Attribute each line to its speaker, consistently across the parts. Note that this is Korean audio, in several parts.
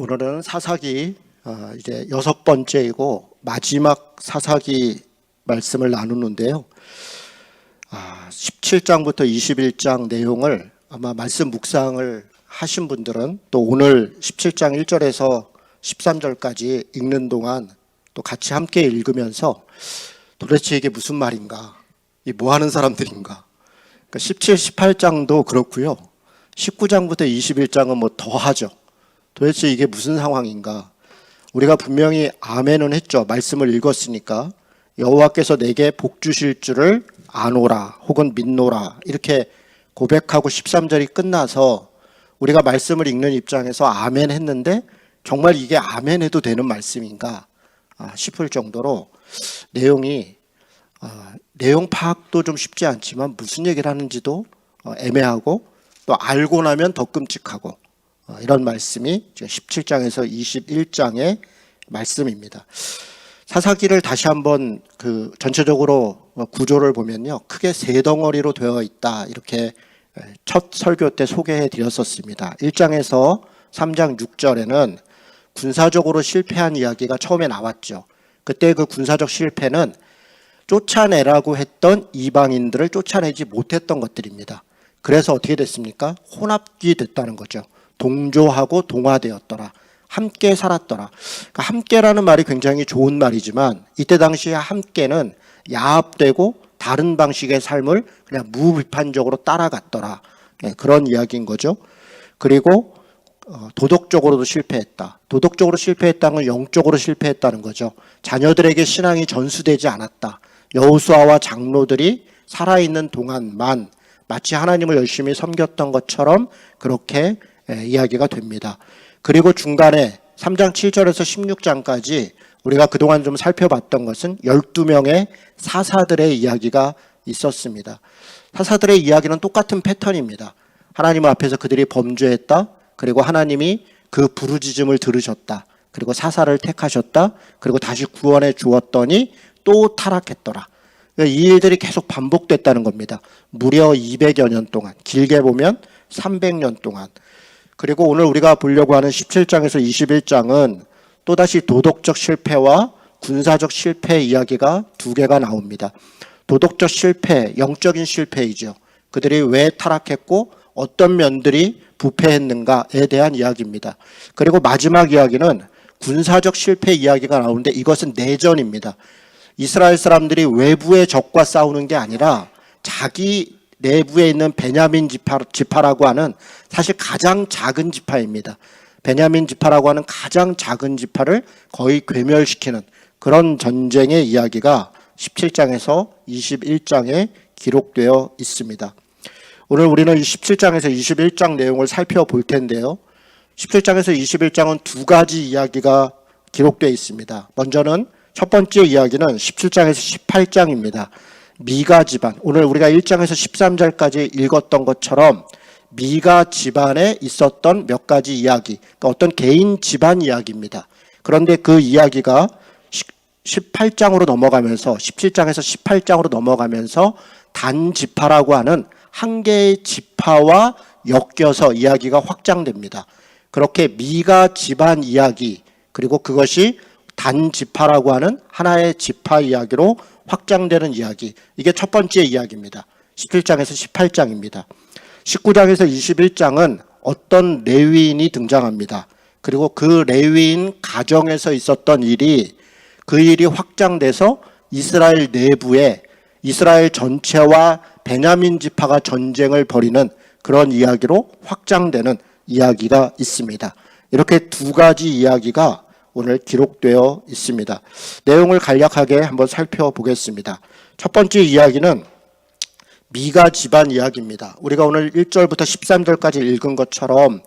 Speaker 1: 오늘은 사사기 이제 6번째이고 마지막 사사기 말씀을 나누는데요. 17장부터 21장 내용을 아마 말씀 묵상을 하신 분들은 또 오늘 17장 1절에서 13절까지 읽는 동안 또 같이 함께 읽으면서 도대체 이게 무슨 말인가? 이 뭐 하는 사람들인가? 그러니까 17, 18장도 그렇고요. 19장부터 21장은 뭐 더 하죠. 도대체 이게 무슨 상황인가? 우리가 분명히 아멘은 했죠. 말씀을 읽었으니까. 여호와께서 내게 복 주실 줄을 아노라 혹은 믿노라 이렇게 고백하고 13절이 끝나서 우리가 말씀을 읽는 입장에서 아멘 했는데 정말 이게 아멘 해도 되는 말씀인가 싶을 정도로 내용이 내용 파악도 좀 쉽지 않지만 무슨 얘기를 하는지도 애매하고 또 알고 나면 더 끔찍하고 이런 말씀이 17장에서 21장의 말씀입니다. 사사기를 다시 한번 전체적으로 구조를 보면요, 크게 세 덩어리로 되어 있다 이렇게 첫 설교 때 소개해 드렸었습니다. 1장에서 3장 6절에는 군사적으로 실패한 이야기가 처음에 나왔죠. 그때 그 군사적 실패는 쫓아내라고 했던 이방인들을 쫓아내지 못했던 것들입니다. 그래서 어떻게 됐습니까? 혼합이 됐다는 거죠. 동조하고 동화되었더라. 함께 살았더라. 그러니까 함께라는 말이 굉장히 좋은 말이지만 이때 당시에 함께는 야합되고 다른 방식의 삶을 그냥 무비판적으로 따라갔더라. 그런 이야기인 거죠. 그리고 도덕적으로도 실패했다. 도덕적으로 실패했다는 건 영적으로 실패했다는 거죠. 자녀들에게 신앙이 전수되지 않았다. 여호수아와 장로들이 살아있는 동안만 마치 하나님을 열심히 섬겼던 것처럼 그렇게 이야기가 됩니다. 그리고 중간에 3장 7절에서 16장까지 우리가 그동안 좀 살펴봤던 것은 12명의 사사들의 이야기가 있었습니다. 사사들의 이야기는 똑같은 패턴입니다. 하나님 앞에서 그들이 범죄했다. 그리고 하나님이 그 부르짖음을 들으셨다. 그리고 사사를 택하셨다. 그리고 다시 구원해 주었더니 또 타락했더라. 이 일들이 계속 반복됐다는 겁니다. 무려 200여 년 동안, 길게 보면 300년 동안. 그리고 오늘 우리가 보려고 하는 17장에서 21장은 또다시 도덕적 실패와 군사적 실패 이야기가 두 개가 나옵니다. 도덕적 실패, 영적인 실패이죠. 그들이 왜 타락했고 어떤 면들이 부패했는가에 대한 이야기입니다. 그리고 마지막 이야기는 군사적 실패 이야기가 나오는데 이것은 내전입니다. 이스라엘 사람들이 외부의 적과 싸우는 게 아니라 자기 내부에 있는 베냐민 지파라고 하는 사실 가장 작은 지파입니다. 베냐민 지파라고 하는 가장 작은 지파를 거의 괴멸시키는 그런 전쟁의 이야기가 17장에서 21장에 기록되어 있습니다. 오늘 우리는 17장에서 21장 내용을 살펴볼 텐데요. 17장에서 21장은 두 가지 이야기가 기록되어 있습니다. 먼저는 첫 번째 이야기는 17장에서 18장입니다. 미가 집안, 오늘 우리가 1장에서 13절까지 읽었던 것처럼 미가 집안에 있었던 몇 가지 이야기, 그러니까 어떤 개인 집안 이야기입니다. 그런데 그 이야기가 18장으로 넘어가면서 17장에서 18장으로 넘어가면서 단지파라고 하는 한 개의 지파와 엮여서 이야기가 확장됩니다. 그렇게 미가 집안 이야기, 그리고 그것이 단지파라고 하는 하나의 지파 이야기로 확장되는 이야기, 이게 첫 번째 이야기입니다. 17장에서 18장입니다. 19장에서 21장은 어떤 레위인이 등장합니다. 그리고 그 레위인 가정에서 있었던 일이 그 일이 확장돼서 이스라엘 내부에 이스라엘 전체와 베냐민 지파가 전쟁을 벌이는 그런 이야기로 확장되는 이야기가 있습니다. 이렇게 두 가지 이야기가 오늘 기록되어 있습니다. 내용을 간략하게 한번 살펴보겠습니다. 첫 번째 이야기는 미가 집안 이야기입니다. 우리가 오늘 1절부터 13절까지 읽은 것처럼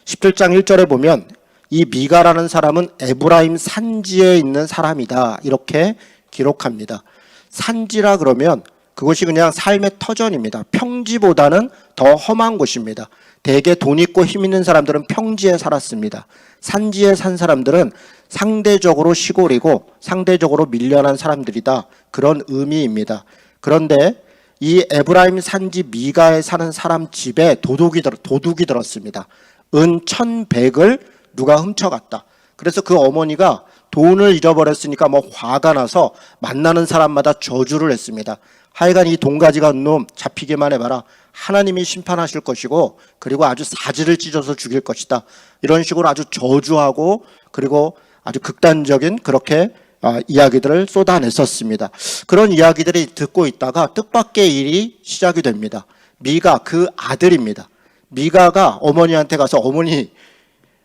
Speaker 1: 17장 1절에 보면 이 미가라는 사람은 에브라임 산지에 있는 사람이다 이렇게 기록합니다. 산지라 그러면 그것이 그냥 삶의 터전입니다. 평지보다는 더 험한 곳입니다. 대개 돈 있고 힘 있는 사람들은 평지에 살았습니다. 산지에 산 사람들은 상대적으로 시골이고 상대적으로 밀려난 사람들이다. 그런 의미입니다. 그런데 이 에브라임 산지 미가에 사는 사람 집에 도둑이 들었습니다. 은 1,100을 누가 훔쳐갔다. 그래서 그 어머니가 돈을 잃어버렸으니까 뭐 화가 나서 만나는 사람마다 저주를 했습니다. 하여간 이 돈 가져간 놈 잡히기만 해봐라. 하나님이 심판하실 것이고 그리고 아주 사지를 찢어서 죽일 것이다. 이런 식으로 아주 저주하고 그리고 아주 극단적인 그렇게 이야기들을 쏟아냈었습니다. 그런 이야기들이 듣고 있다가 뜻밖의 일이 시작이 됩니다. 미가 그 아들입니다. 미가가 어머니한테 가서 어머니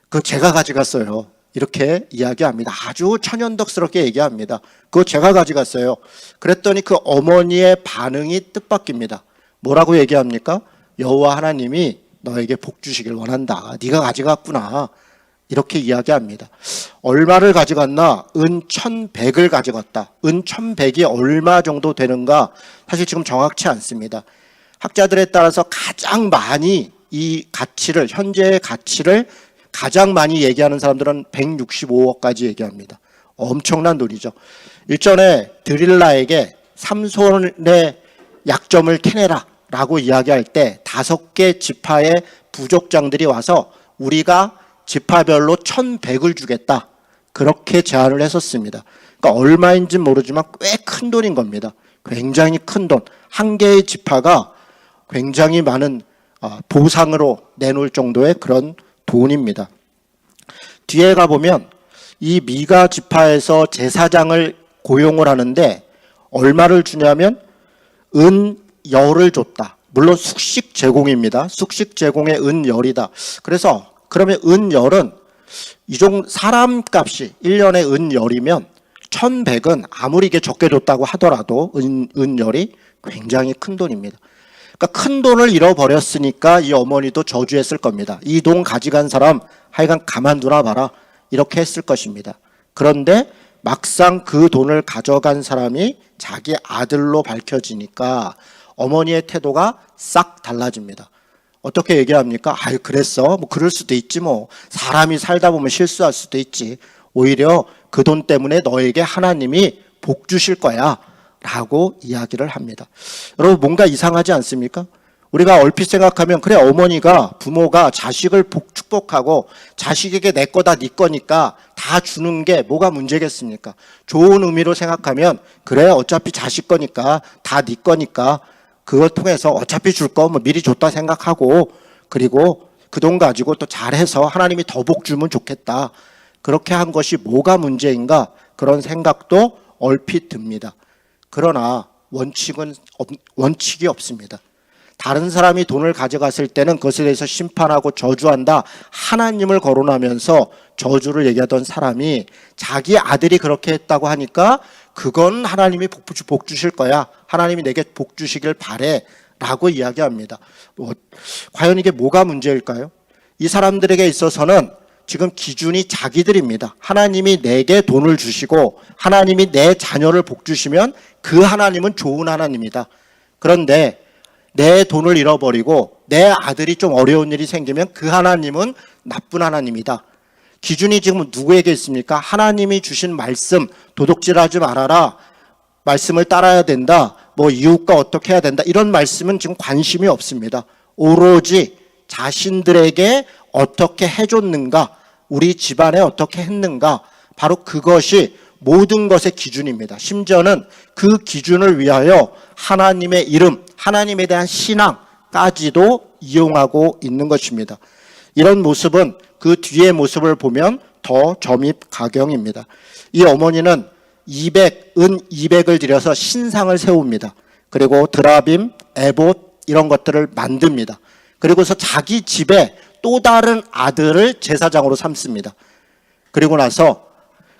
Speaker 1: 그 제가 가져갔어요. 이렇게 이야기합니다. 아주 천연덕스럽게 얘기합니다. 그거 제가 가져갔어요. 그랬더니 그 어머니의 반응이 뜻밖입니다. 뭐라고 얘기합니까? 여호와 하나님이 너에게 복 주시길 원한다. 네가 가져갔구나. 이렇게 이야기합니다. 얼마를 가져갔나? 은 1,100을 가져갔다. 은 1,100이 얼마 정도 되는가? 사실 지금 정확치 않습니다. 학자들에 따라서 가장 많이 이 가치를, 현재의 가치를 가장 많이 얘기하는 사람들은 165억까지 얘기합니다. 엄청난 돈이죠. 일전에 드릴라에게 삼손의 약점을 캐내라 라고 이야기할 때 5개 지파의 부족장들이 와서 우리가 지파별로 1,100을 주겠다. 그렇게 제안을 했었습니다. 그러니까 얼마인지 모르지만 꽤 큰 돈인 겁니다. 굉장히 큰 돈. 한 개의 지파가 굉장히 많은 보상으로 내놓을 정도의 그런 돈입니다. 뒤에 가보면 이 미가 지파에서 제사장을 고용을 하는데 얼마를 주냐면 은 10을 줬다. 물론 숙식 제공입니다. 숙식 제공의 은 10이다. 그래서 그러면 은 10은 이종 사람 값이 1년에 은 10이면 1,100은 아무리 이게 적게 줬다고 하더라도 은 10이 굉장히 큰 돈입니다. 그러니까 큰 돈을 잃어버렸으니까 이 어머니도 저주했을 겁니다. 이 돈 가져간 사람 하여간 가만두나 봐라. 이렇게 했을 것입니다. 그런데 막상 그 돈을 가져간 사람이 자기 아들로 밝혀지니까 어머니의 태도가 싹 달라집니다. 어떻게 얘기합니까? 아유 그랬어? 뭐 그럴 수도 있지 뭐. 사람이 살다 보면 실수할 수도 있지. 오히려 그 돈 때문에 너에게 하나님이 복 주실 거야. 라고 이야기를 합니다. 여러분 뭔가 이상하지 않습니까? 우리가 얼핏 생각하면 그래 어머니가 부모가 자식을 축복하고 자식에게 내 거다 네 거니까 다 주는 게 뭐가 문제겠습니까? 좋은 의미로 생각하면 그래 어차피 자식 거니까 다 네 거니까 그걸 통해서 어차피 줄 거 뭐 미리 줬다 생각하고 그리고 그 돈 가지고 또 잘해서 하나님이 더 복 주면 좋겠다. 그렇게 한 것이 뭐가 문제인가? 그런 생각도 얼핏 듭니다. 그러나 원칙이 없습니다. 다른 사람이 돈을 가져갔을 때는 그것에 대해서 심판하고 저주한다. 하나님을 거론하면서 저주를 얘기하던 사람이 자기 아들이 그렇게 했다고 하니까 그건 하나님이 복 주실 거야. 하나님이 내게 복 주시길 바래. 라고 이야기합니다. 과연 이게 뭐가 문제일까요? 이 사람들에게 있어서는 지금 기준이 자기들입니다. 하나님이 내게 돈을 주시고 하나님이 내 자녀를 복 주시면 그 하나님은 좋은 하나님이다. 그런데 내 돈을 잃어버리고 내 아들이 좀 어려운 일이 생기면 그 하나님은 나쁜 하나님이다. 기준이 지금 누구에게 있습니까? 하나님이 주신 말씀, 도둑질하지 말아라. 말씀을 따라야 된다. 뭐 이웃과 어떻게 해야 된다. 이런 말씀은 지금 관심이 없습니다. 오로지 자신들에게 어떻게 해줬는가, 우리 집안에 어떻게 했는가, 바로 그것이 모든 것의 기준입니다. 심지어는 그 기준을 위하여 하나님의 이름, 하나님에 대한 신앙까지도 이용하고 있는 것입니다. 이런 모습은 그 뒤의 모습을 보면 더 점입가경입니다. 이 어머니는 은 200을 들여서 신상을 세웁니다. 그리고 드라빔, 에봇 이런 것들을 만듭니다. 그리고서 자기 집에 또 다른 아들을 제사장으로 삼습니다. 그리고 나서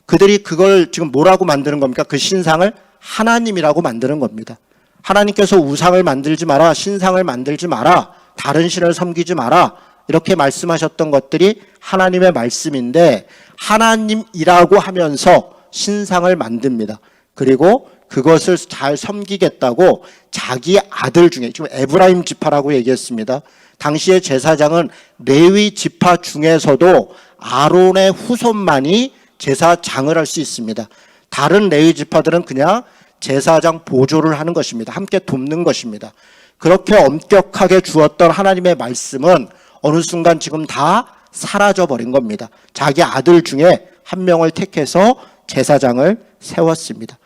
Speaker 1: 그들이 그걸 지금 뭐라고 만드는 겁니까? 그 신상을 하나님이라고 만드는 겁니다. 하나님께서 우상을 만들지 마라, 신상을 만들지 마라, 다른 신을 섬기지 마라 이렇게 말씀하셨던 것들이 하나님의 말씀인데 하나님이라고 하면서 신상을 만듭니다. 그리고 그것을 잘 섬기겠다고 자기 아들 중에, 지금 에브라임 지파라고 얘기했습니다. 당시의 제사장은 레위 지파 중에서도 아론의 후손만이 제사장을 할 수 있습니다. 다른 레위 지파들은 그냥 제사장 보조를 하는 것입니다. 함께 돕는 것입니다. 그렇게 엄격하게 주었던 하나님의 말씀은 어느 순간 지금 다 사라져버린 겁니다. 자기 아들 중에 한 명을 택해서 제사장을 세웠습니다.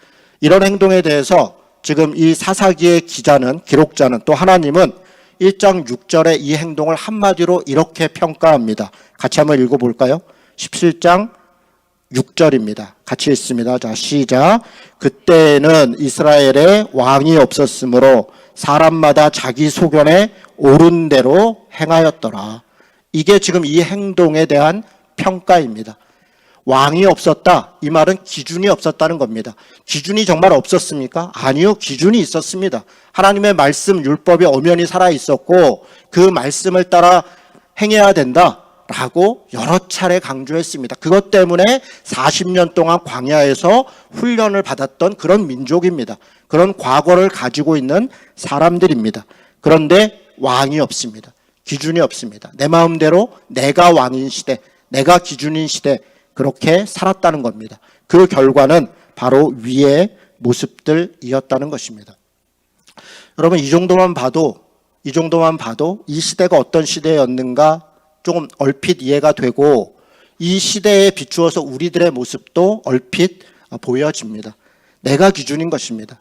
Speaker 1: 이런 행동에 대해서 지금 이 사사기의 기록자는 또 하나님은 1장 6절의 이 행동을 한마디로 이렇게 평가합니다. 같이 한번 읽어볼까요? 17장 6절입니다. 같이 읽습니다. 자, 시작. 그때는 이스라엘에 왕이 없었으므로 사람마다 자기 소견에 옳은 대로 행하였더라. 이게 지금 이 행동에 대한 평가입니다. 왕이 없었다. 이 말은 기준이 없었다는 겁니다. 기준이 정말 없었습니까? 아니요. 기준이 있었습니다. 하나님의 말씀, 율법이 엄연히 살아있었고 그 말씀을 따라 행해야 된다라고 여러 차례 강조했습니다. 그것 때문에 40년 동안 광야에서 훈련을 받았던 그런 민족입니다. 그런 과거를 가지고 있는 사람들입니다. 그런데 왕이 없습니다. 기준이 없습니다. 내 마음대로 내가 왕인 시대, 내가 기준인 시대, 그렇게 살았다는 겁니다. 그 결과는 바로 위의 모습들이었다는 것입니다. 여러분, 이 정도만 봐도 이 시대가 어떤 시대였는가 조금 얼핏 이해가 되고 이 시대에 비추어서 우리들의 모습도 얼핏 보여집니다. 내가 기준인 것입니다.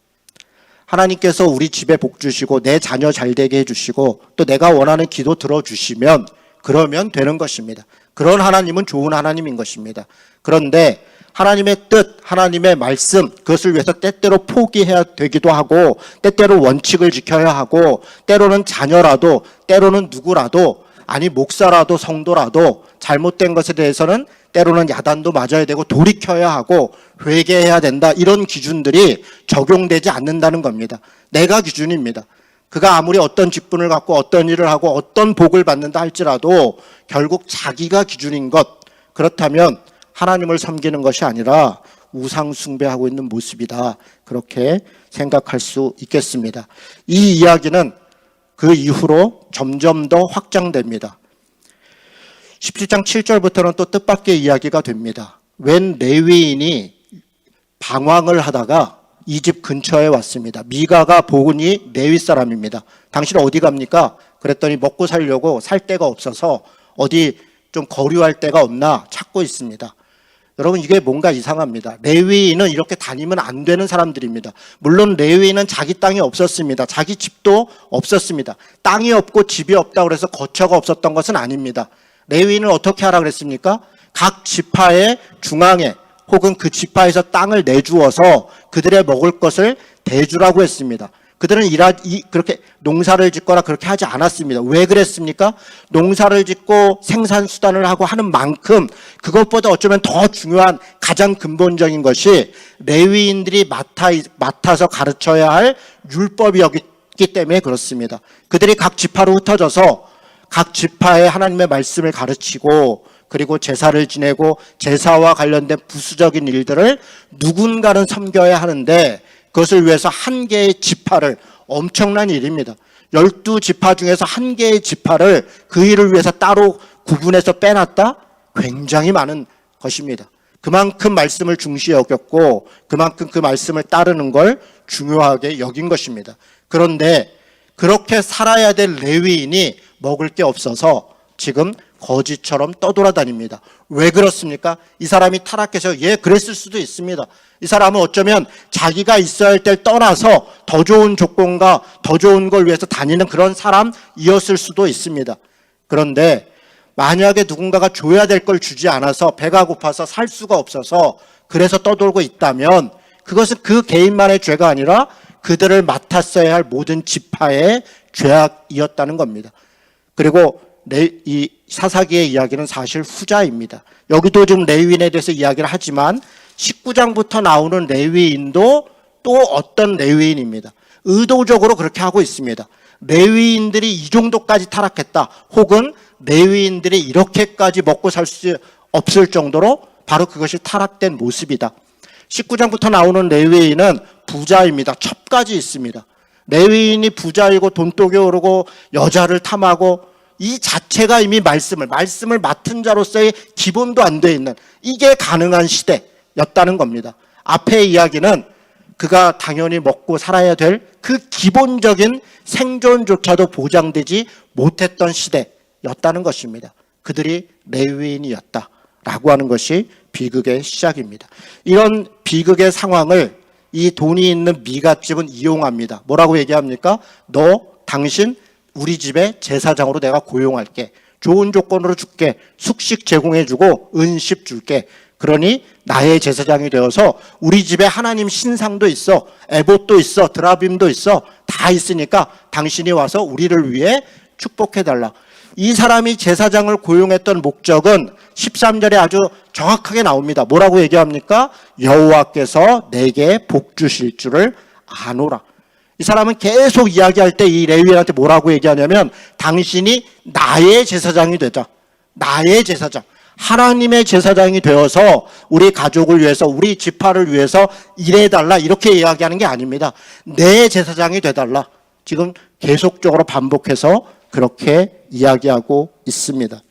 Speaker 1: 하나님께서 우리 집에 복 주시고 내 자녀 잘 되게 해주시고 또 내가 원하는 기도 들어주시면 그러면 되는 것입니다. 그런 하나님은 좋은 하나님인 것입니다. 그런데 하나님의 뜻, 하나님의 말씀, 그것을 위해서 때때로 포기해야 되기도 하고 때때로 원칙을 지켜야 하고 때로는 자녀라도 때로는 누구라도 아니 목사라도 성도라도 잘못된 것에 대해서는 때로는 야단도 맞아야 되고 돌이켜야 하고 회개해야 된다. 이런 기준들이 적용되지 않는다는 겁니다. 내가 기준입니다. 그가 아무리 어떤 직분을 갖고 어떤 일을 하고 어떤 복을 받는다 할지라도 결국 자기가 기준인 것, 그렇다면 하나님을 섬기는 것이 아니라 우상 숭배하고 있는 모습이다. 그렇게 생각할 수 있겠습니다. 이 이야기는 그 이후로 점점 더 확장됩니다. 17장 7절부터는 또 뜻밖의 이야기가 됩니다. 웬 레위인이 방황을 하다가 이 집 근처에 왔습니다. 미가가 보니 레위 사람입니다. 당신 어디 갑니까? 그랬더니 먹고 살려고 살 데가 없어서 어디 좀 거류할 데가 없나 찾고 있습니다. 여러분, 이게 뭔가 이상합니다. 레위인은 이렇게 다니면 안 되는 사람들입니다. 물론 레위인은 자기 땅이 없었습니다. 자기 집도 없었습니다. 땅이 없고 집이 없다고 해서 거처가 없었던 것은 아닙니다. 레위인은 어떻게 하라 그랬습니까? 각 지파의 중앙에 혹은 그 지파에서 땅을 내주어서 그들의 먹을 것을 대주라고 했습니다. 그들은 그렇게 농사를 짓거나 그렇게 하지 않았습니다. 왜 그랬습니까? 농사를 짓고 생산수단을 하고 하는 만큼 그것보다 어쩌면 더 중요한 가장 근본적인 것이 레위인들이 맡아서 가르쳐야 할 율법이었기 때문에 그렇습니다. 그들이 각 지파로 흩어져서 각 지파에 하나님의 말씀을 가르치고 그리고 제사를 지내고 제사와 관련된 부수적인 일들을 누군가는 섬겨야 하는데 그것을 위해서 한 개의 지파를, 엄청난 일입니다. 12지파 중에서 한 개의 지파를 그 일을 위해서 따로 구분해서 빼놨다? 굉장히 많은 것입니다. 그만큼 말씀을 중시해 여겼고 그만큼 그 말씀을 따르는 걸 중요하게 여긴 것입니다. 그런데 그렇게 살아야 될 레위인이 먹을 게 없어서 지금 거지처럼 떠돌아다닙니다. 왜 그렇습니까? 이 사람이 타락해서 그랬을 수도 있습니다. 이 사람은 어쩌면 자기가 있어야 할 때를 떠나서 더 좋은 조건과 더 좋은 걸 위해서 다니는 그런 사람이었을 수도 있습니다. 그런데 만약에 누군가가 줘야 될 걸 주지 않아서 배가 고파서 살 수가 없어서 그래서 떠돌고 있다면 그것은 그 개인만의 죄가 아니라 그들을 맡았어야 할 모든 지파의 죄악이었다는 겁니다. 그리고 이 사사기의 이야기는 사실 후자입니다. 여기도 좀 레위인에 대해서 이야기를 하지만 19장부터 나오는 레위인도 또 어떤 레위인입니다. 의도적으로 그렇게 하고 있습니다. 레위인들이 이 정도까지 타락했다. 혹은 레위인들이 이렇게까지 먹고 살 수 없을 정도로 바로 그것이 타락된 모습이다. 19장부터 나오는 레위인은 부자입니다. 첩까지 있습니다. 레위인이 부자이고 돈독이 오르고 여자를 탐하고 이 자체가 이미 말씀을 맡은 자로서의 기본도 안 돼 있는 이게 가능한 시대였다는 겁니다. 앞의 이야기는 그가 당연히 먹고 살아야 될 그 기본적인 생존조차도 보장되지 못했던 시대였다는 것입니다. 그들이 레위인이었다라고 하는 것이 비극의 시작입니다. 이런 비극의 상황을 이 돈이 있는 미갓집은 이용합니다. 뭐라고 얘기합니까? 당신 우리 집에 제사장으로 내가 고용할게. 좋은 조건으로 줄게. 숙식 제공해주고 은십 줄게. 그러니 나의 제사장이 되어서 우리 집에 하나님 신상도 있어. 에봇도 있어. 드라빔도 있어. 다 있으니까 당신이 와서 우리를 위해 축복해달라. 이 사람이 제사장을 고용했던 목적은 13절에 아주 정확하게 나옵니다. 뭐라고 얘기합니까? 여호와께서 내게 복 주실 줄을 아노라. 이 사람은 계속 이야기할 때 이 레위인한테 뭐라고 얘기하냐면 당신이 나의 제사장이 되자. 나의 제사장. 하나님의 제사장이 되어서 우리 가족을 위해서 우리 지파를 위해서 일해달라 이렇게 이야기하는 게 아닙니다. 내 제사장이 되달라. 지금 계속적으로 반복해서 그렇게 이야기하고 있습니다.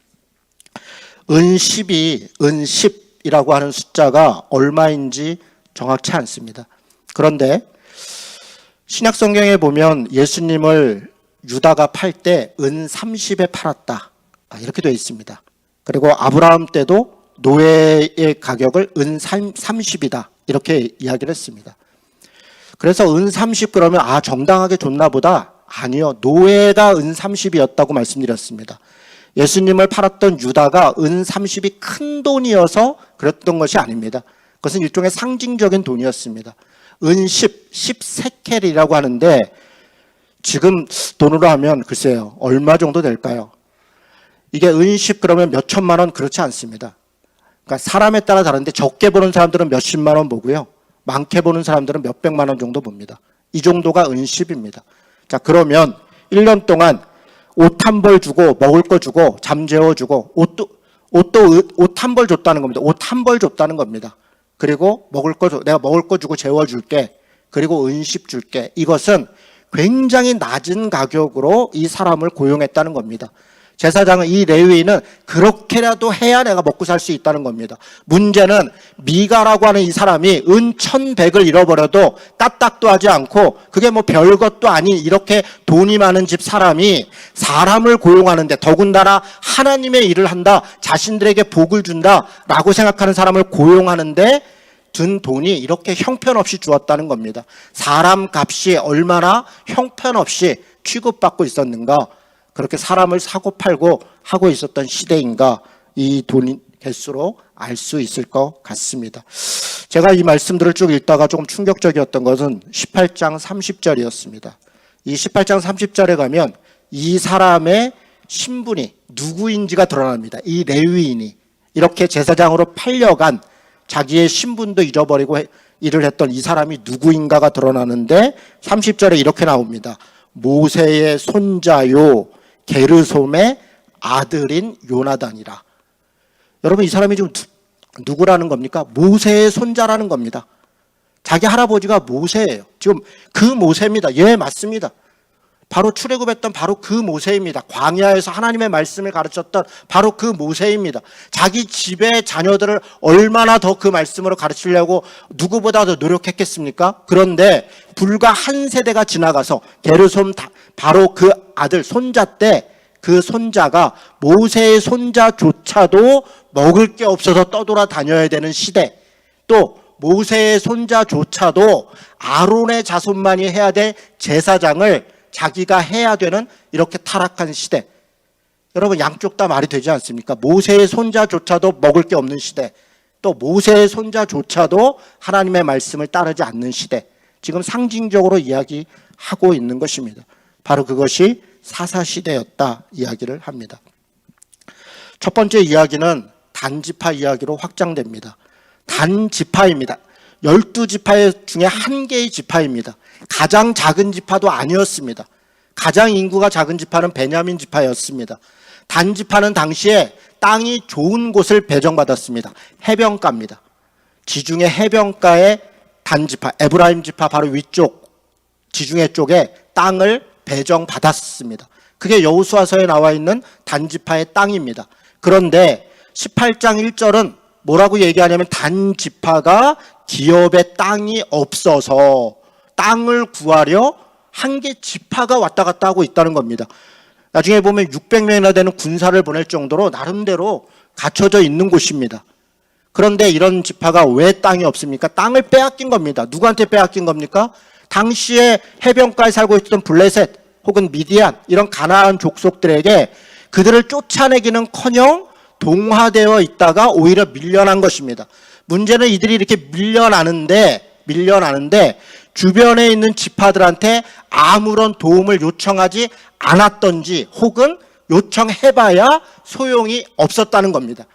Speaker 1: 은십이라고 하는 숫자가 얼마인지 정확치 않습니다. 그런데 신약 성경에 보면 예수님을 유다가 팔 때 은 30에 팔았다. 이렇게 되어 있습니다. 그리고 아브라함 때도 노예의 가격을 은 30이다. 이렇게 이야기를 했습니다. 그래서 은 30 그러면 정당하게 줬나 보다. 아니요. 노예가 은 30이었다고 말씀드렸습니다. 예수님을 팔았던 유다가 은 30이 큰 돈이어서 그랬던 것이 아닙니다. 그것은 일종의 상징적인 돈이었습니다. 은 10세켈이라고 하는데 지금 돈으로 하면 글쎄요. 얼마 정도 될까요? 이게 은 10 그러면 몇 천만 원 그렇지 않습니다. 그러니까 사람에 따라 다른데 적게 보는 사람들은 몇십만 원 보고요. 많게 보는 사람들은 몇백만 원 정도 봅니다. 이 정도가 은 10입니다. 자, 그러면 1년 동안 옷 한 벌 주고 먹을 거 주고 잠 재워주고 옷 한 벌 줬다는 겁니다. 옷 한 벌 줬다는 겁니다. 그리고 내가 먹을 거 주고 재워줄게. 그리고 은십 줄게. 이것은 굉장히 낮은 가격으로 이 사람을 고용했다는 겁니다. 제사장은 이 레위인은 그렇게라도 해야 내가 먹고 살 수 있다는 겁니다. 문제는 미가라고 하는 이 사람이 은 1100을 잃어버려도 까딱도 하지 않고 그게 뭐 별것도 아닌 이렇게 돈이 많은 집 사람이 사람을 고용하는데 더군다나 하나님의 일을 한다, 자신들에게 복을 준다라고 생각하는 사람을 고용하는데 든 돈이 이렇게 형편없이 주었다는 겁니다. 사람 값이 얼마나 형편없이 취급받고 있었는가, 그렇게 사람을 사고 팔고 하고 있었던 시대인가, 이 돈 개수로 알 수 있을 것 같습니다. 제가 이 말씀들을 쭉 읽다가 조금 충격적이었던 것은 18장 30절이었습니다. 이 18장 30절에 가면 이 사람의 신분이 누구인지가 드러납니다. 이 레위인이 이렇게 제사장으로 팔려간 자기의 신분도 잊어버리고 일을 했던 이 사람이 누구인가가 드러나는데 30절에 이렇게 나옵니다. 모세의 손자요 게르솜의 아들인 요나단이라. 여러분, 이 사람이 지금 누구라는 겁니까? 모세의 손자라는 겁니다. 자기 할아버지가 모세예요. 지금 그 모세입니다. 예, 맞습니다. 바로 출애굽했던 바로 그 모세입니다. 광야에서 하나님의 말씀을 가르쳤던 바로 그 모세입니다. 자기 집의 자녀들을 얼마나 더 그 말씀으로 가르치려고 누구보다 더 노력했겠습니까? 그런데 불과 한 세대가 지나가서 게르솜 바로 그 아들 손자 때 그 손자가 모세의 손자조차도 먹을 게 없어서 떠돌아다녀야 되는 시대, 또 모세의 손자조차도 아론의 자손만이 해야 될 제사장을 자기가 해야 되는 이렇게 타락한 시대. 여러분, 양쪽 다 말이 되지 않습니까? 모세의 손자조차도 먹을 게 없는 시대, 또 모세의 손자조차도 하나님의 말씀을 따르지 않는 시대. 지금 상징적으로 이야기하고 있는 것입니다. 바로 그것이 사사시대였다 이야기를 합니다. 첫 번째 이야기는 단지파 이야기로 확장됩니다. 단지파입니다. 12지파 중에 한 개의 지파입니다. 가장 작은 지파도 아니었습니다. 가장 인구가 작은 지파는 베냐민 지파였습니다. 단지파는 당시에 땅이 좋은 곳을 배정받았습니다. 해변가입니다. 지중해 해변가의 단지파, 에브라임 지파 바로 위쪽 지중해 쪽에 땅을 배정받았습니다. 그게 여호수아서에 나와 있는 단지파의 땅입니다. 그런데 18장 1절은 뭐라고 얘기하냐면 단지파가 기업의 땅이 없어서 땅을 구하려 한 개 지파가 왔다 갔다 하고 있다는 겁니다. 나중에 보면 600명이나 되는 군사를 보낼 정도로 나름대로 갖춰져 있는 곳입니다. 그런데 이런 지파가 왜 땅이 없습니까? 땅을 빼앗긴 겁니다. 누구한테 빼앗긴 겁니까? 당시에 해변가에 살고 있던 블레셋 혹은 미디안 이런 가나안 족속들에게 그들을 쫓아내기는커녕 동화되어 있다가 오히려 밀려난 것입니다. 문제는 이들이 이렇게 밀려나는데 주변에 있는 지파들한테 아무런 도움을 요청하지 않았던지 혹은 요청해봐야 소용이 없었다는 겁니다.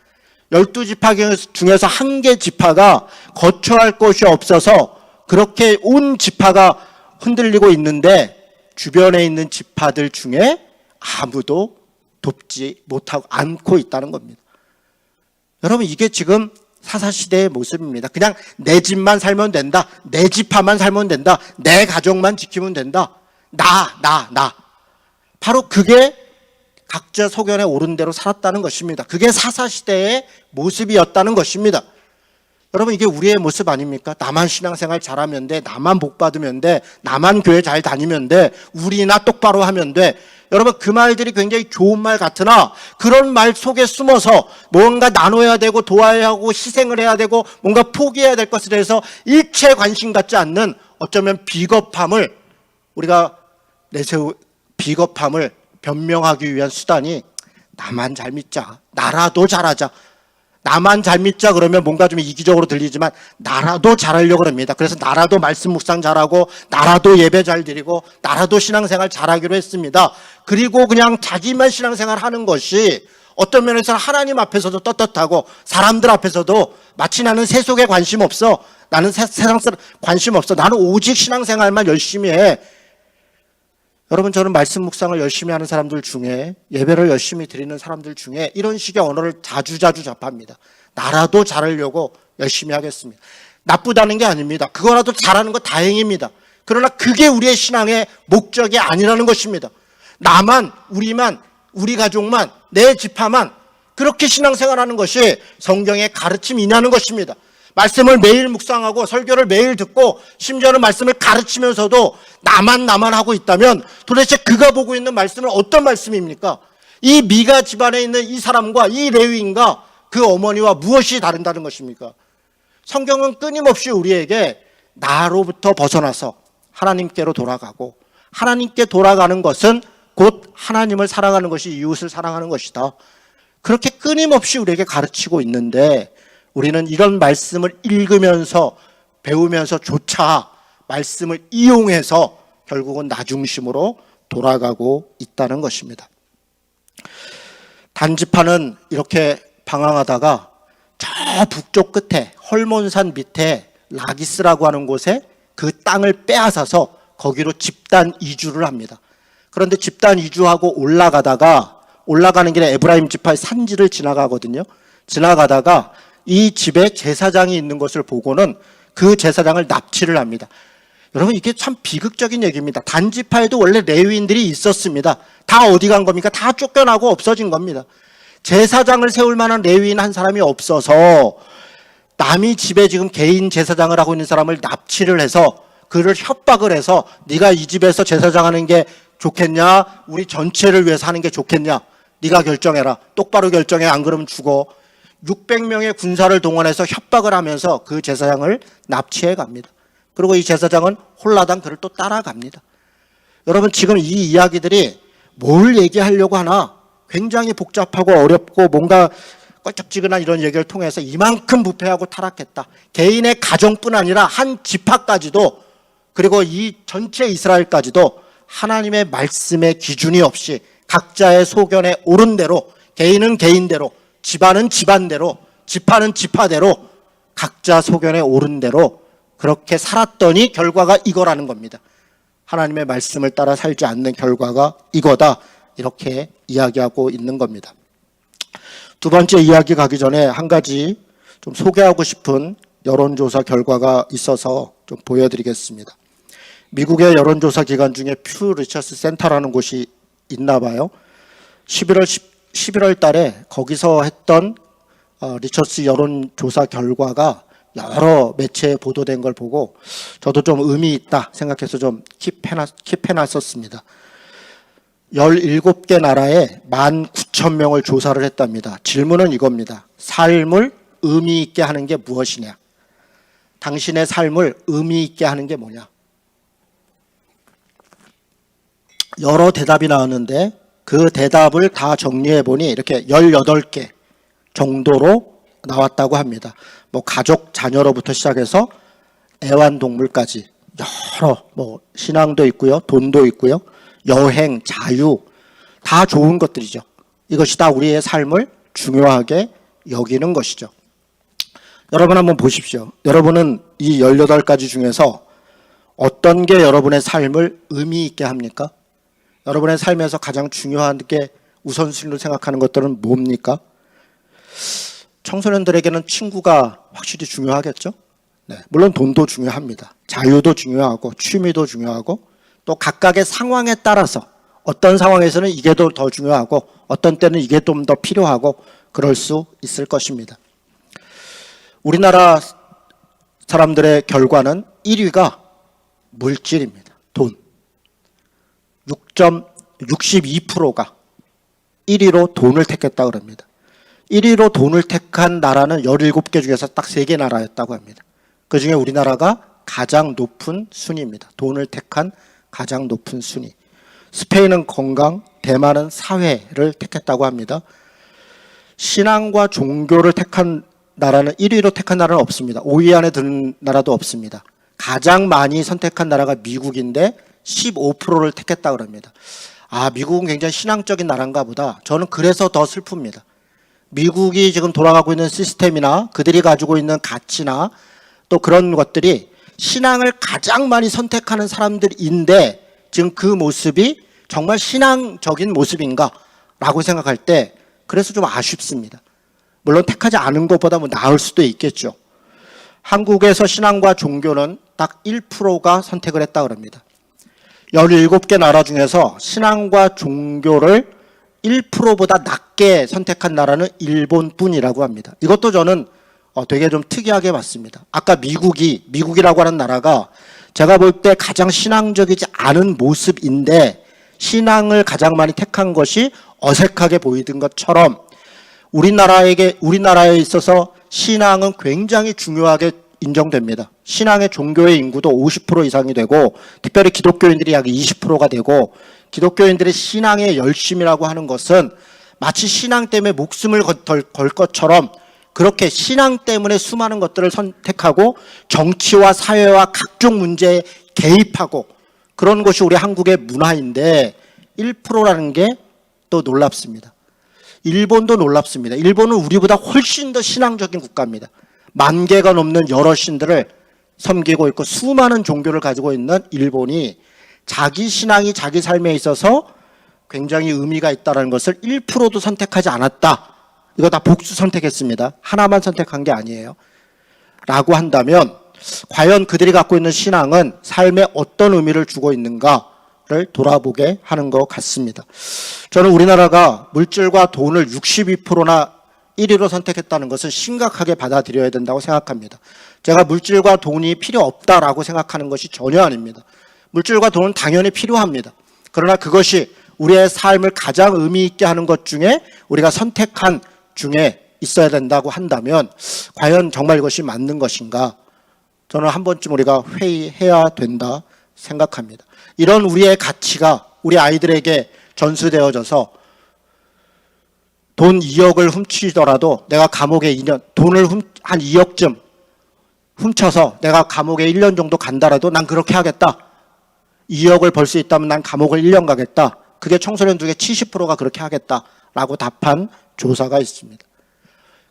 Speaker 1: 12지파 중에서 한 개 지파가 거처할 곳이 없어서 그렇게 온 지파가 흔들리고 있는데 주변에 있는 지파들 중에 아무도 돕지 못하고 않고 있다는 겁니다. 여러분, 이게 지금 사사시대의 모습입니다. 그냥 내 집만 살면 된다. 내 지파만 살면 된다. 내 가족만 지키면 된다. 나. 바로 그게 각자 소견에 오른 대로 살았다는 것입니다. 그게 사사시대의 모습이었다는 것입니다. 여러분, 이게 우리의 모습 아닙니까? 나만 신앙생활 잘하면 돼. 나만 복 받으면 돼. 나만 교회 잘 다니면 돼. 우리나 똑바로 하면 돼. 여러분, 그 말들이 굉장히 좋은 말 같으나 그런 말 속에 숨어서 뭔가 나눠야 되고 도와야 하고 희생을 해야 되고 뭔가 포기해야 될 것에 대해서 일체 관심 갖지 않는 어쩌면 비겁함을 우리가 비겁함을 변명하기 위한 수단이 나만 잘 믿자. 나라도 잘하자. 나만 잘 믿자 그러면 뭔가 좀 이기적으로 들리지만 나라도 잘하려고 합니다. 그래서 나라도 말씀 묵상 잘하고 나라도 예배 잘 드리고 나라도 신앙생활 잘하기로 했습니다. 그리고 그냥 자기만 신앙생활 하는 것이 어떤 면에서는 하나님 앞에서도 떳떳하고 사람들 앞에서도 마치 나는 세속에 관심 없어. 나는 세상 사람 관심 없어. 나는 오직 신앙생활만 열심히 해. 여러분, 저는 말씀 묵상을 열심히 하는 사람들 중에 예배를 열심히 드리는 사람들 중에 이런 식의 언어를 자주 접합니다. 나라도 잘하려고 열심히 하겠습니다. 나쁘다는 게 아닙니다. 그거라도 잘하는 거 다행입니다. 그러나 그게 우리의 신앙의 목적이 아니라는 것입니다. 나만, 우리만, 우리 가족만, 내 지파만 그렇게 신앙생활하는 것이 성경의 가르침이냐는 것입니다. 말씀을 매일 묵상하고 설교를 매일 듣고 심지어는 말씀을 가르치면서도 나만 하고 있다면 도대체 그가 보고 있는 말씀은 어떤 말씀입니까? 이 미가 집안에 있는 이 사람과 이 레위인과 그 어머니와 무엇이 다른다는 것입니까? 성경은 끊임없이 우리에게 나로부터 벗어나서 하나님께로 돌아가고 하나님께 돌아가는 것은 곧 하나님을 사랑하는 것이 이웃을 사랑하는 것이다. 그렇게 끊임없이 우리에게 가르치고 있는데 우리는 이런 말씀을 읽으면서 배우면서조차 말씀을 이용해서 결국은 나 중심으로 돌아가고 있다는 것입니다. 단지파는 이렇게 방황하다가 저 북쪽 끝에 헐몬산 밑에 라기스라고 하는 곳에 그 땅을 빼앗아서 거기로 집단 이주를 합니다. 그런데 집단 이주하고 올라가는 길에 에브라임 지파의 산지를 지나가거든요. 지나가다가 이 집에 제사장이 있는 것을 보고는 그 제사장을 납치를 합니다. 여러분, 이게 참 비극적인 얘기입니다. 단지파에도 원래 레위인들이 있었습니다. 다 어디 간 겁니까? 다 쫓겨나고 없어진 겁니다. 제사장을 세울 만한 레위인 한 사람이 없어서 남이 집에 지금 개인 제사장을 하고 있는 사람을 납치를 해서 그를 협박을 해서 네가 이 집에서 제사장 하는 게 좋겠냐? 우리 전체를 위해서 하는 게 좋겠냐? 네가 결정해라. 똑바로 결정해. 안 그러면 죽어. 600명의 군사를 동원해서 협박을 하면서 그 제사장을 납치해 갑니다. 그리고 이 제사장은 홀라당 그를 또 따라갑니다. 여러분, 지금 이 이야기들이 뭘 얘기하려고 하나 굉장히 복잡하고 어렵고 뭔가 껄쩍지근한 이런 얘기를 통해서 이만큼 부패하고 타락했다. 개인의 가정뿐 아니라 한 지파까지도 그리고 이 전체 이스라엘까지도 하나님의 말씀의 기준이 없이 각자의 소견에 옳은 대로 개인은 개인대로 집안은 집안대로 지파는 지파대로 각자 소견에 옳은 대로 그렇게 살았더니 결과가 이거라는 겁니다. 하나님의 말씀을 따라 살지 않는 결과가 이거다. 이렇게 이야기하고 있는 겁니다. 두 번째 이야기 가기 전에 한 가지 좀 소개하고 싶은 여론조사 결과가 있어서 좀 보여드리겠습니다. 미국의 여론조사 기관 중에 퓨 리서치 센터라는 곳이 있나 봐요. 11월 달에 거기서 했던 리서치 여론조사 결과가 여러 매체에 보도된 걸 보고 저도 좀 의미 있다 생각해서 좀 킵해놨었습니다. 17개 나라에 19,000명을 조사를 했답니다. 질문은 이겁니다. 삶을 의미 있게 하는 게 무엇이냐? 당신의 삶을 의미 있게 하는 게 뭐냐? 여러 대답이 나왔는데 그 대답을 다 정리해 보니 이렇게 18개 정도로 나왔다고 합니다. 뭐 가족, 자녀로부터 시작해서 애완동물까지 여러 신앙도 있고요, 돈도 있고요, 여행, 자유 다 좋은 것들이죠. 이것이 다 우리의 삶을 중요하게 여기는 것이죠. 여러분 한번 보십시오. 여러분은 이 18가지 중에서 어떤 게 여러분의 삶을 의미 있게 합니까? 여러분의 삶에서 가장 중요한 게 우선순위로 생각하는 것들은 뭡니까? 청소년들에게는 친구가 확실히 중요하겠죠? 네, 물론 돈도 중요합니다. 자유도 중요하고 취미도 중요하고 또 각각의 상황에 따라서 어떤 상황에서는 이게 더 중요하고 어떤 때는 이게 좀 더 필요하고 그럴 수 있을 것입니다. 우리나라 사람들의 결과는 1위가 물질입니다. 돈. 62%가 1위로 돈을 택했다고 합니다. 1위로 돈을 택한 나라는 17개 중에서 딱 3개 나라였다고 합니다. 그 중에 우리나라가 가장 높은 순위입니다. 돈을 택한 가장 높은 순위. 스페인은 건강, 대만은 사회를 택했다고 합니다. 신앙과 종교를 택한 나라는 1위로 택한 나라는 없습니다. 5위 안에 드는 나라도 없습니다. 가장 많이 선택한 나라가 미국인데 15%를 택했다고 합니다. 미국은 굉장히 신앙적인 나라인가 보다. 저는 그래서 더 슬픕니다. 미국이 지금 돌아가고 있는 시스템이나 그들이 가지고 있는 가치나 또 그런 것들이 신앙을 가장 많이 선택하는 사람들인데 지금 그 모습이 정말 신앙적인 모습인가 라고 생각할 때 그래서 좀 아쉽습니다. 물론 택하지 않은 것보다 나을 수도 있겠죠. 한국에서 신앙과 종교는 딱 1%가 선택을 했다고 합니다. 17개 나라 중에서 신앙과 종교를 1%보다 낮게 선택한 나라는 일본뿐이라고 합니다. 이것도 저는 되게 좀 특이하게 봤습니다. 아까 미국이라고 하는 나라가 제가 볼 때 가장 신앙적이지 않은 모습인데 신앙을 가장 많이 택한 것이 어색하게 보이던 것처럼 우리나라에 있어서 신앙은 굉장히 중요하게 인정됩니다. 신앙의 종교의 인구도 50% 이상이 되고 특별히 기독교인들이 약 20%가 되고 기독교인들의 신앙의 열심이라고 하는 것은 마치 신앙 때문에 목숨을 걸 것처럼 그렇게 신앙 때문에 수많은 것들을 선택하고 정치와 사회와 각종 문제에 개입하고 그런 것이 우리 한국의 문화인데 1%라는 게 또 놀랍습니다. 일본도 놀랍습니다. 일본은 우리보다 훨씬 더 신앙적인 국가입니다. 10,000개가 넘는 여러 신들을 섬기고 있고 수많은 종교를 가지고 있는 일본이 자기 신앙이 자기 삶에 있어서 굉장히 의미가 있다는 것을 1%도 선택하지 않았다. 이거 다 복수 선택했습니다. 하나만 선택한 게 아니에요. 라고 한다면 과연 그들이 갖고 있는 신앙은 삶에 어떤 의미를 주고 있는가를 돌아보게 하는 것 같습니다. 저는 우리나라가 물질과 돈을 62%나 1위로 선택했다는 것은 심각하게 받아들여야 된다고 생각합니다. 제가 물질과 돈이 필요 없다라고 생각하는 것이 전혀 아닙니다. 물질과 돈은 당연히 필요합니다. 그러나 그것이 우리의 삶을 가장 의미 있게 하는 것 중에 우리가 선택한 중에 있어야 된다고 한다면 과연 정말 이것이 맞는 것인가? 저는 한 번쯤 우리가 회의해야 된다 생각합니다. 이런 우리의 가치가 우리 아이들에게 전수되어져서 돈 2억을 훔치더라도 내가 감옥에 2년, 돈을 한 2억쯤 훔쳐서 내가 감옥에 1년 정도 간다라도 난 그렇게 하겠다. 2억을 벌 수 있다면 난 감옥을 1년 가겠다. 그게 청소년 중에 70%가 그렇게 하겠다라고 답한 조사가 있습니다.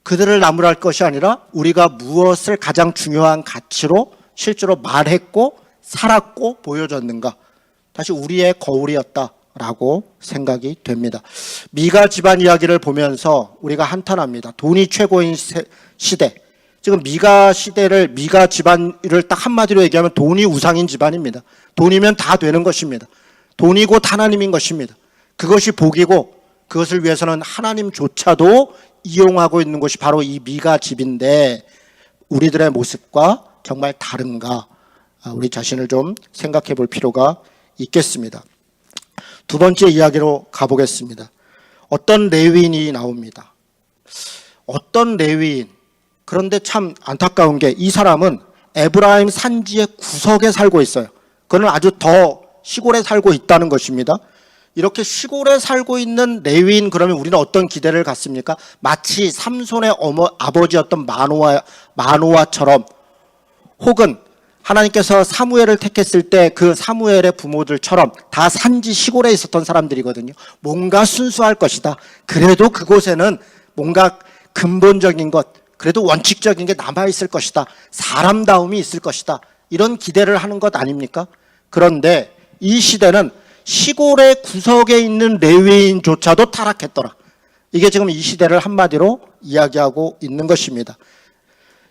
Speaker 1: 그들을 나무랄 것이 아니라 우리가 무엇을 가장 중요한 가치로 실제로 말했고 살았고 보여줬는가. 다시 우리의 거울이었다라고 생각이 됩니다. 미가 집안 이야기를 보면서 우리가 한탄합니다. 돈이 최고인 시대. 지금 미가 집안을 딱 한마디로 얘기하면 돈이 우상인 집안입니다. 돈이면 다 되는 것입니다. 돈이 곧 하나님인 것입니다. 그것이 복이고 그것을 위해서는 하나님조차도 이용하고 있는 것이 바로 이 미가 집인데 우리들의 모습과 정말 다른가 우리 자신을 좀 생각해 볼 필요가 있겠습니다. 두 번째 이야기로 가보겠습니다. 어떤 레위인이 나옵니다. 어떤 레위인. 그런데 참 안타까운 게 이 사람은 에브라임 산지의 구석에 살고 있어요. 그는 아주 더 시골에 살고 있다는 것입니다. 이렇게 시골에 살고 있는 레위인, 그러면 우리는 어떤 기대를 갖습니까? 마치 삼손의 아버지였던 마노아처럼, 혹은 하나님께서 사무엘을 택했을 때 그 사무엘의 부모들처럼 다 산지 시골에 있었던 사람들이거든요. 뭔가 순수할 것이다. 그래도 그곳에는 뭔가 근본적인 것, 그래도 원칙적인 게 남아있을 것이다. 사람다움이 있을 것이다. 이런 기대를 하는 것 아닙니까? 그런데 이 시대는 시골의 구석에 있는 레위인조차도 타락했더라. 이게 지금 이 시대를 한마디로 이야기하고 있는 것입니다.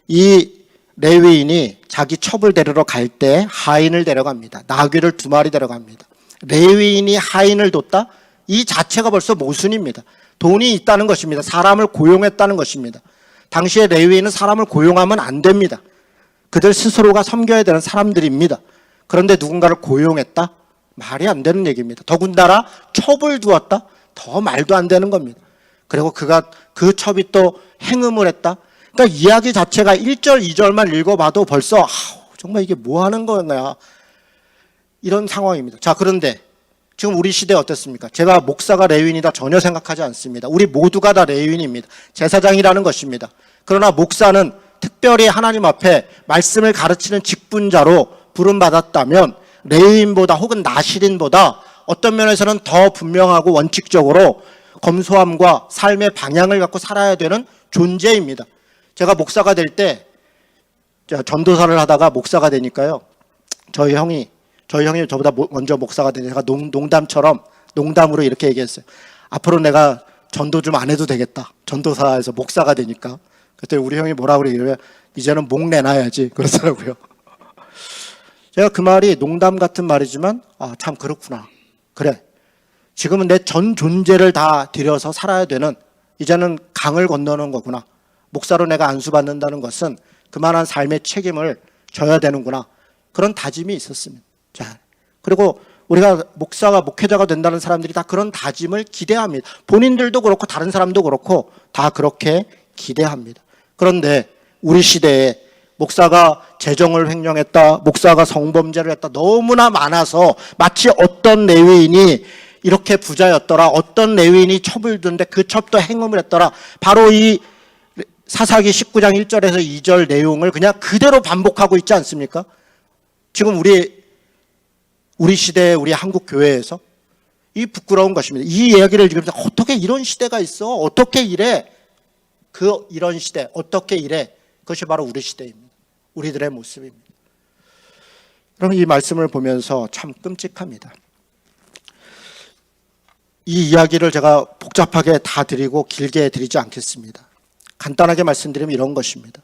Speaker 1: 이 레위인이 자기 첩을 데리러 갈 때 하인을 데려갑니다. 나귀를 2마리 데려갑니다. 레위인이 하인을 뒀다? 이 자체가 벌써 모순입니다. 돈이 있다는 것입니다. 사람을 고용했다는 것입니다. 당시에 레위인은 사람을 고용하면 안 됩니다. 그들 스스로가 섬겨야 되는 사람들입니다. 그런데 누군가를 고용했다? 말이 안 되는 얘기입니다. 더군다나 첩을 두었다? 더 말도 안 되는 겁니다. 그리고 그가 그 첩이 또 행음을 했다? 그러니까 이야기 자체가 1절, 2절만 읽어봐도 벌써 정말 이게 뭐 하는 거냐, 이런 상황입니다. 자, 그런데 지금 우리 시대에 어떻습니까? 제가 목사가 레위인이다 전혀 생각하지 않습니다. 우리 모두가 다 레위인입니다. 제사장이라는 것입니다. 그러나 목사는 특별히 하나님 앞에 말씀을 가르치는 직분자로 부름받았다면 레위인보다 혹은 나실인보다 어떤 면에서는 더 분명하고 원칙적으로 검소함과 삶의 방향을 갖고 살아야 되는 존재입니다. 제가 목사가 될 때 전도사를 하다가 목사가 되니까요, 저희 형이 저보다 먼저 목사가 되니 제가 농담으로 이렇게 얘기했어요. 앞으로 내가 전도 좀 안 해도 되겠다. 전도사에서 목사가 되니까. 그때 우리 형이 뭐라고 그러냐면 이제는 목 내놔야지 그러더라고요. 제가 그 말이 농담 같은 말이지만 참 그렇구나. 그래. 지금은 내 전 존재를 다 들여서 살아야 되는, 이제는 강을 건너는 거구나. 목사로 내가 안수받는다는 것은 그만한 삶의 책임을 져야 되는구나. 그런 다짐이 있었습니다. 자, 그리고 우리가 목회자가 된다는 사람들이 다 그런 다짐을 기대합니다. 본인들도 그렇고 다른 사람도 그렇고 다 그렇게 기대합니다. 그런데 우리 시대에 목사가 재정을 횡령했다, 목사가 성범죄를 했다, 너무나 많아서 마치 어떤 레위인이 이렇게 부자였더라, 어떤 레위인이 첩을 두는데 그 첩도 행음을 했더라, 바로 이 사사기 19장 1절에서 2절 내용을 그냥 그대로 반복하고 있지 않습니까? 지금 우리 시대의 우리 한국 교회에서 이 부끄러운 것입니다. 이 이야기를 지금 어떻게 이런 시대가 있어? 어떻게 이래? 이런 시대 어떻게 이래? 그것이 바로 우리 시대입니다. 우리들의 모습입니다. 그럼 이 말씀을 보면서 참 끔찍합니다. 이 이야기를 제가 복잡하게 다 드리고 길게 드리지 않겠습니다. 간단하게 말씀드리면 이런 것입니다.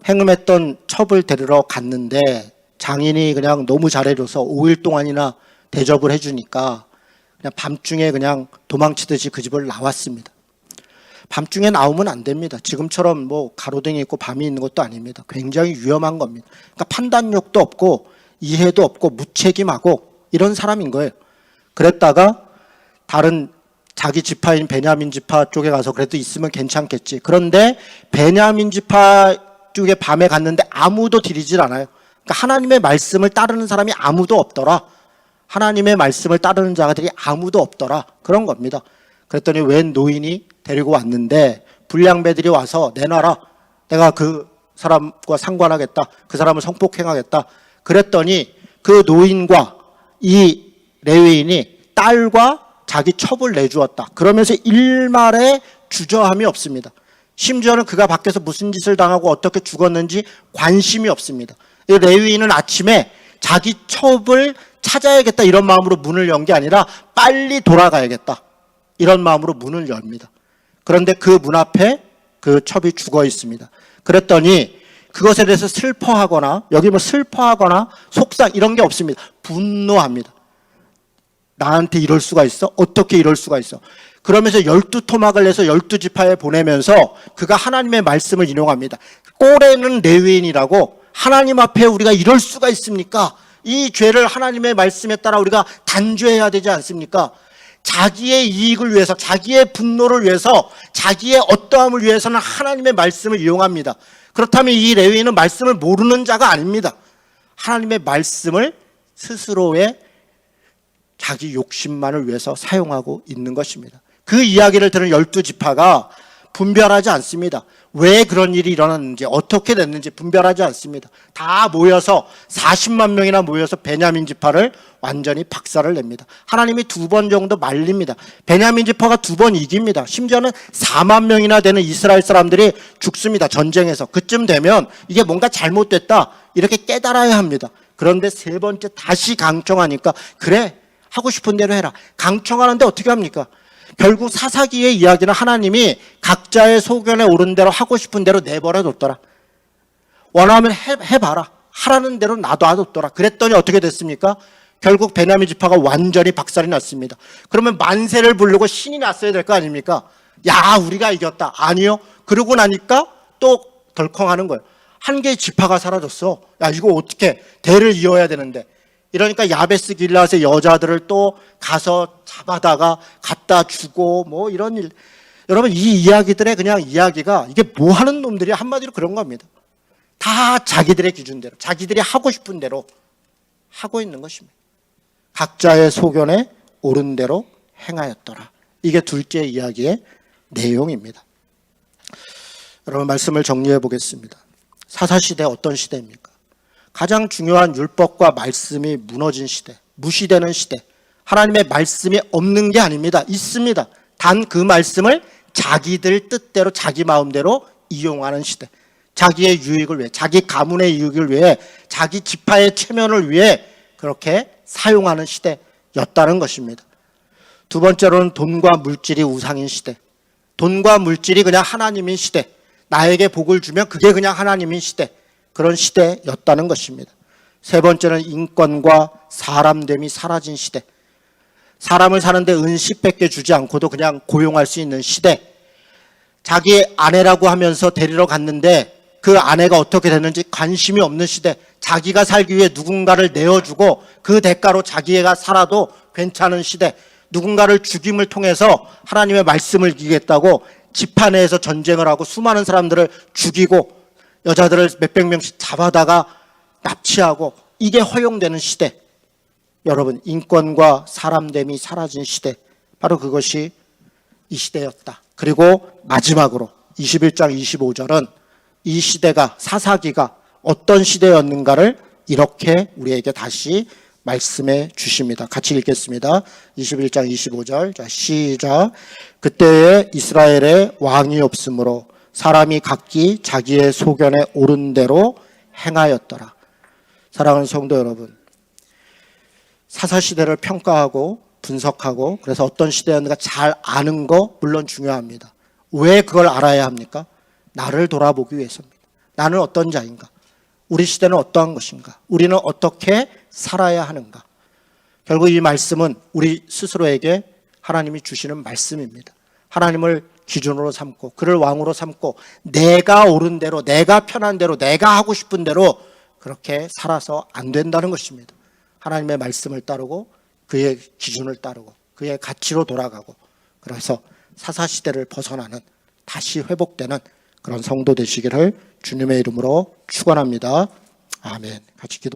Speaker 1: 행음했던 첩을 데리러 갔는데 장인이 그냥 너무 잘해줘서 5일 동안이나 대접을 해주니까 그냥 밤중에 그냥 도망치듯이 그 집을 나왔습니다. 밤중에 나오면 안 됩니다. 지금처럼 뭐 가로등이 있고 밤이 있는 것도 아닙니다. 굉장히 위험한 겁니다. 그러니까 판단력도 없고 이해도 없고 무책임하고 이런 사람인 거예요. 그랬다가 다른 자기 지파인 베냐민 지파 쪽에 가서 그래도 있으면 괜찮겠지. 그런데 베냐민 지파 쪽에 밤에 갔는데 아무도 들이질 않아요. 그러니까 하나님의 말씀을 따르는 사람이 아무도 없더라. 하나님의 말씀을 따르는 자들이 아무도 없더라. 그런 겁니다. 그랬더니 웬 노인이 데리고 왔는데 불량배들이 와서 내놔라. 내가 그 사람과 상관하겠다. 그 사람을 성폭행하겠다. 그랬더니 그 노인과 이 레위인이 딸과 자기 첩을 내주었다. 그러면서 일말의 주저함이 없습니다. 심지어는 그가 밖에서 무슨 짓을 당하고 어떻게 죽었는지 관심이 없습니다. 이 레위인은 아침에 자기 첩을 찾아야겠다 이런 마음으로 문을 연 게 아니라 빨리 돌아가야겠다 이런 마음으로 문을 엽니다. 그런데 그 문 앞에 그 첩이 죽어 있습니다. 그랬더니 그것에 대해서 슬퍼하거나 여기 뭐 슬퍼하거나 속상 이런 게 없습니다. 분노합니다. 나한테 이럴 수가 있어? 어떻게 이럴 수가 있어? 그러면서 12토막을 내서 12지파에 보내면서 그가 하나님의 말씀을 인용합니다. 꼬레는 레위인이라고 하나님 앞에 우리가 이럴 수가 있습니까? 이 죄를 하나님의 말씀에 따라 우리가 단죄해야 되지 않습니까? 자기의 이익을 위해서, 자기의 분노를 위해서, 자기의 어떠함을 위해서는 하나님의 말씀을 이용합니다. 그렇다면 이 레위인은 말씀을 모르는 자가 아닙니다. 하나님의 말씀을 스스로의 자기 욕심만을 위해서 사용하고 있는 것입니다. 그 이야기를 들은 12지파가 분별하지 않습니다. 왜 그런 일이 일어났는지, 어떻게 됐는지 분별하지 않습니다. 다 모여서 40만 명이나 모여서 베냐민 지파를 완전히 박살을 냅니다. 하나님이 2번 정도 말립니다. 베냐민 지파가 2번 이깁니다. 심지어는 4만 명이나 되는 이스라엘 사람들이 죽습니다. 전쟁에서. 그쯤 되면 이게 뭔가 잘못됐다 이렇게 깨달아야 합니다. 그런데 3번째 다시 강청하니까 그래, 하고 싶은 대로 해라. 강청하는데 어떻게 합니까? 결국 사사기의 이야기는 하나님이 각자의 소견에 오른 대로 하고 싶은 대로 내버려 뒀더라. 원하면 해봐라. 하라는 대로 놔둬뒀더라. 그랬더니 어떻게 됐습니까? 결국 베냐민 지파가 완전히 박살이 났습니다. 그러면 만세를 부르고 신이 났어야 될 거 아닙니까? 야, 우리가 이겼다. 아니요. 그러고 나니까 또 덜컹하는 거예요. 한 개의 지파가 사라졌어. 야, 이거 어떻게 대를 이어야 되는데. 이러니까 야베스 길앗의 여자들을 또 가서 잡아다가 갖다 주고 뭐 이런 일. 여러분, 이 이야기들의 그냥 이야기가 이게 뭐 하는 놈들이 한마디로 그런 겁니다. 다 자기들의 기준대로, 자기들이 하고 싶은 대로 하고 있는 것입니다. 각자의 소견에 옳은 대로 행하였더라. 이게 둘째 이야기의 내용입니다. 여러분, 말씀을 정리해 보겠습니다. 사사시대 어떤 시대입니까? 가장 중요한 율법과 말씀이 무너진 시대, 무시되는 시대. 하나님의 말씀이 없는 게 아닙니다. 있습니다. 단 그 말씀을 자기들 뜻대로, 자기 마음대로 이용하는 시대. 자기의 유익을 위해, 자기 가문의 유익을 위해, 자기 지파의 체면을 위해 그렇게 사용하는 시대였다는 것입니다. 2번째로는 돈과 물질이 우상인 시대. 돈과 물질이 그냥 하나님인 시대. 나에게 복을 주면 그게 그냥 하나님인 시대. 그런 시대였다는 것입니다. 3번째는 인권과 사람됨이 사라진 시대. 사람을 사는데 은 10밖에 주지 않고도 그냥 고용할 수 있는 시대. 자기 아내라고 하면서 데리러 갔는데 그 아내가 어떻게 됐는지 관심이 없는 시대. 자기가 살기 위해 누군가를 내어주고 그 대가로 자기가 살아도 괜찮은 시대. 누군가를 죽임을 통해서 하나님의 말씀을 이기겠다고 지파 내에서 전쟁을 하고 수많은 사람들을 죽이고 여자들을 몇백 명씩 잡아다가 납치하고, 이게 허용되는 시대. 여러분, 인권과 사람됨이 사라진 시대, 바로 그것이 이 시대였다. 그리고 마지막으로 21장 25절은 이 시대가, 사사기가 어떤 시대였는가를 이렇게 우리에게 다시 말씀해 주십니다. 같이 읽겠습니다. 21장 25절. 자, 시작. 그때에 이스라엘에 왕이 없으므로 사람이 각기 자기의 소견에 옳은 대로 행하였더라. 사랑하는 성도 여러분, 사사시대를 평가하고 분석하고 그래서 어떤 시대였는가 잘 아는 거 물론 중요합니다. 왜 그걸 알아야 합니까? 나를 돌아보기 위해서입니다. 나는 어떤 자인가? 우리 시대는 어떠한 것인가? 우리는 어떻게 살아야 하는가? 결국 이 말씀은 우리 스스로에게 하나님이 주시는 말씀입니다. 하나님을 기준으로 삼고 그를 왕으로 삼고 내가 옳은 대로, 내가 편한 대로, 내가 하고 싶은 대로 그렇게 살아서 안 된다는 것입니다. 하나님의 말씀을 따르고 그의 기준을 따르고 그의 가치로 돌아가고, 그래서 사사시대를 벗어나는, 다시 회복되는 그런 성도 되시기를 주님의 이름으로 축원합니다. 아멘. 같이 기도.